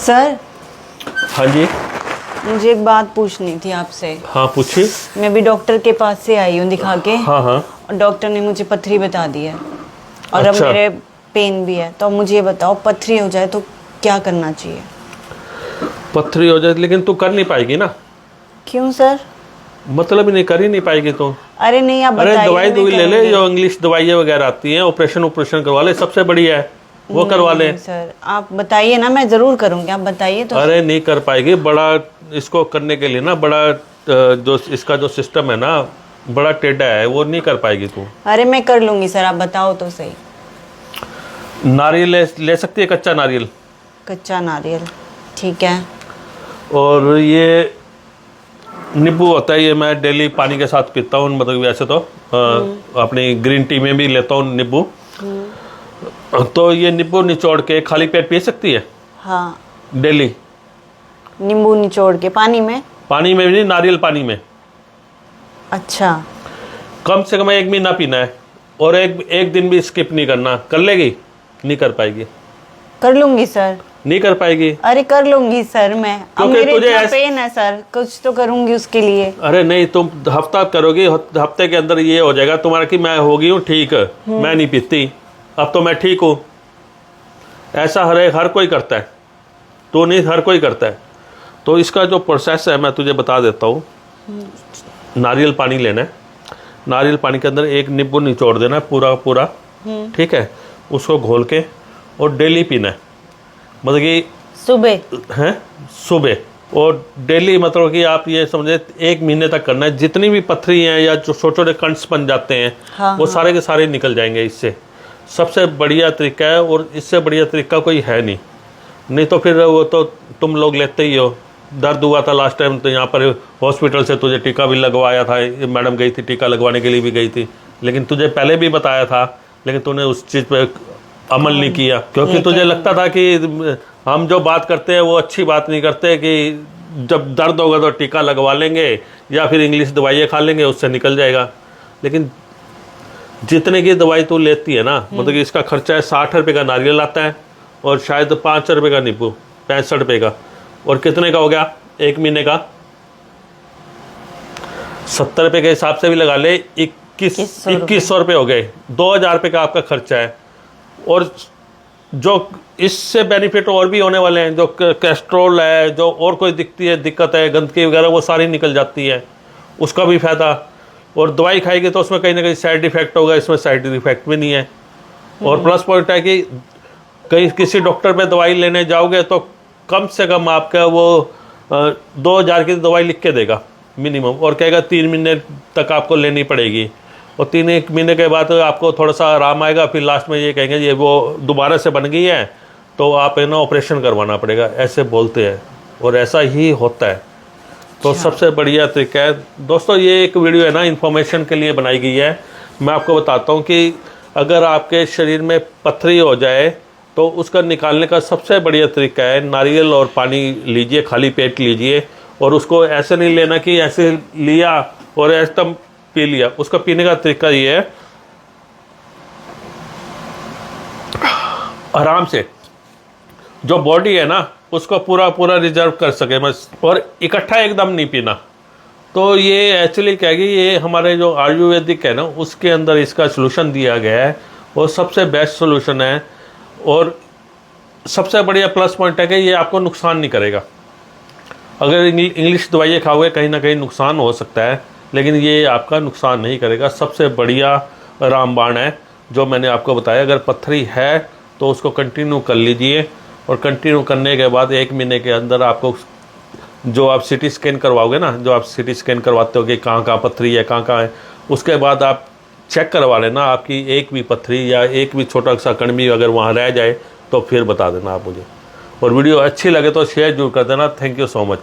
Sir, हाँ जी। मुझे एक बात पूछनी थी आपसे। हाँ पूछिए। मैं भी डॉक्टर के पास से आई हूँ दिखा के। हाँ हाँ। और डॉक्टर ने मुझे पथरी बता दी है और अब अच्छा। मेरे पेन भी है। तो अब मुझे ये बताओ, पथरी हो जाए तो क्या करना चाहिए? पथरी हो जाए लेकिन तू कर नहीं पाएगी ना। क्यों सर? मतलब ही नहीं, कर ही नहीं पाएगी तू। अरे नहीं, आप अरे बताइए, दवाई मैं ले ले, करूँगी। जो इंग्लिश दवाइयाँ वगैरह आती हैं, ऑपरेशन करवा ले, सबसे बढ़िया है वो करवा ले। नहीं सर, आप बताइए ना, मैं ज़रूर करूँगी, आप बताइए तो। अरे नहीं कर पाएगी। बड़ा इसको करने के लिए ना, बड़ा जो इसका जो सिस्टम है ना, बड़ा टेढ़ा है, वो नहीं कर पाएगी तू। अरे मैं कर लूँगी सर, आप बताओ तो सही। नारियल ले सकती है, कच्चा नारियल। कच्चा नारियल, ठीक है। और ये नींबू होता है, ये मैं डेली पानी के साथ पीता हूँ। मतलब वैसे तो अपनी ग्रीन टी में भी लेता हूँ नींबू। तो ये नींबू निचोड़ के खाली पेट पी सकती है। हाँ, डेली नींबू निचोड़ के पानी में? पानी में भी नहीं, नारियल पानी में। अच्छा। कम से कम 1 महीना पीना है और एक दिन भी स्किप नहीं करना। कर लेगी? नहीं कर पाएगी। कर लूंगी सर। नहीं कर पाएगी। अरे कर लूंगी सर मैं। अब क्योंकि मेरे तुझे इतना पेन है सर, कुछ तो करूंगी उसके लिए। अरे नहीं, तुम हफ्ता करोगी, हफ्ते के अंदर ये हो जाएगा तुम्हारा कि मैं हो गई हूँ ठीक, मैं नहीं पीती, अब तो मैं ठीक हूँ। ऐसा हर कोई करता है, तो नहीं, हर कोई करता है। तो इसका जो प्रोसेस है मैं तुझे बता देता हूँ। नारियल पानी लेना है, नारियल पानी के अंदर एक नींबू निचोड़ देना है पूरा पूरा, ठीक है। उसको घोल के और डेली पीना है। मतलब कि सुबह हैं, सुबह और डेली। मतलब कि आप ये समझे 1 महीने तक करना है। जितनी भी पथरी हैं या जो छोटे छोटे कंट्स बन जाते हैं, हाँ, वो हाँ। सारे के सारे निकल जाएंगे इससे। सबसे बढ़िया तरीका है और इससे बढ़िया तरीका कोई है नहीं। नहीं तो फिर वो तो तुम लोग लेते ही हो। दर्द हुआ था लास्ट टाइम तो यहाँ पर हॉस्पिटल से तुझे टीका भी लगवाया था। मैडम गई थी टीका लगवाने के लिए भी गई थी, लेकिन तुझे पहले भी बताया था, लेकिन तूने उस चीज़ पे अमल नहीं किया। क्योंकि तुझे लगता था कि हम जो बात करते हैं वो अच्छी बात नहीं करते, कि जब दर्द होगा तो टीका लगवा लेंगे या फिर इंग्लिश दवाइयाँ खा लेंगे, उससे निकल जाएगा। लेकिन जितने की दवाई तू लेती है ना, मतलब कि इसका खर्चा है 60 रुपये का नारियल आता है और शायद 5 रुपये का नींबू, 65 रुपये का। और कितने का हो गया 1 महीने का? 70 रुपये के हिसाब से भी लगा ले, 2100 रुपये हो गए। 2000 रुपये का आपका खर्चा है। और जो इससे बेनिफिट और भी होने वाले हैं, जो कोलेस्ट्रॉल है, जो और कोई दिक्कत है, गंदगी वगैरह, वो सारी निकल जाती है, उसका भी फायदा। और दवाई खाएगी तो उसमें कहीं ना कहीं साइड इफेक्ट होगा, इसमें साइड इफेक्ट भी नहीं है। और प्लस पॉइंट है कि कहीं किसी डॉक्टर पे दवाई लेने जाओगे तो कम से कम आपका वो 2000 की दवाई लिख के देगा मिनिमम, और कहेगा 3 महीने तक आपको लेनी पड़ेगी। और 3 महीने के बाद आपको थोड़ा सा आराम आएगा, फिर लास्ट में ये कहेंगे ये वो दोबारा से बन गई है तो आप है ना ऑपरेशन करवाना पड़ेगा, ऐसे बोलते हैं। और ऐसा ही होता है। तो सबसे बढ़िया तरीका है दोस्तों, ये एक वीडियो है ना इन्फॉर्मेशन के लिए बनाई गई है। मैं आपको बताता हूँ कि अगर आपके शरीर में पथरी हो जाए तो उसका निकालने का सबसे बढ़िया तरीका है, नारियल और पानी लीजिए, खाली पेट लीजिए। और उसको ऐसे नहीं लेना कि ऐसे लिया और एकदम पी लिया। उसका पीने का तरीका ये है, आराम से जो बॉडी है ना उसको पूरा पूरा रिजर्व कर सके बस, और इकट्ठा एकदम नहीं पीना। तो ये एक्चुअली क्या है कि ये हमारे जो आयुर्वेदिक है ना उसके अंदर इसका सलूशन दिया गया है और सबसे बेस्ट सलूशन है। और सबसे बढ़िया प्लस पॉइंट है कि ये आपको नुकसान नहीं करेगा। अगर इंग्लिश दवाइयाँ खाओगे कहीं ना कहीं नुकसान हो सकता है, लेकिन ये आपका नुकसान नहीं करेगा। सबसे बढ़िया रामबाण है जो मैंने आपको बताया। अगर पथरी है तो उसको कंटिन्यू कर लीजिए, और कंटिन्यू करने के बाद 1 महीने के अंदर आपको जो आप सिटी स्कैन करवाओगे ना, जो आप सिटी स्कैन करवाते हो कि कहाँ कहाँ पथरी है, कहाँ कहाँ है, उसके बाद आप चेक करवा लेना। आपकी एक भी पथरी या एक भी छोटा सा कण भी अगर वहाँ रह जाए तो फिर बता देना आप मुझे। और वीडियो अच्छी लगे तो शेयर जरूर कर देना। Thank you so much.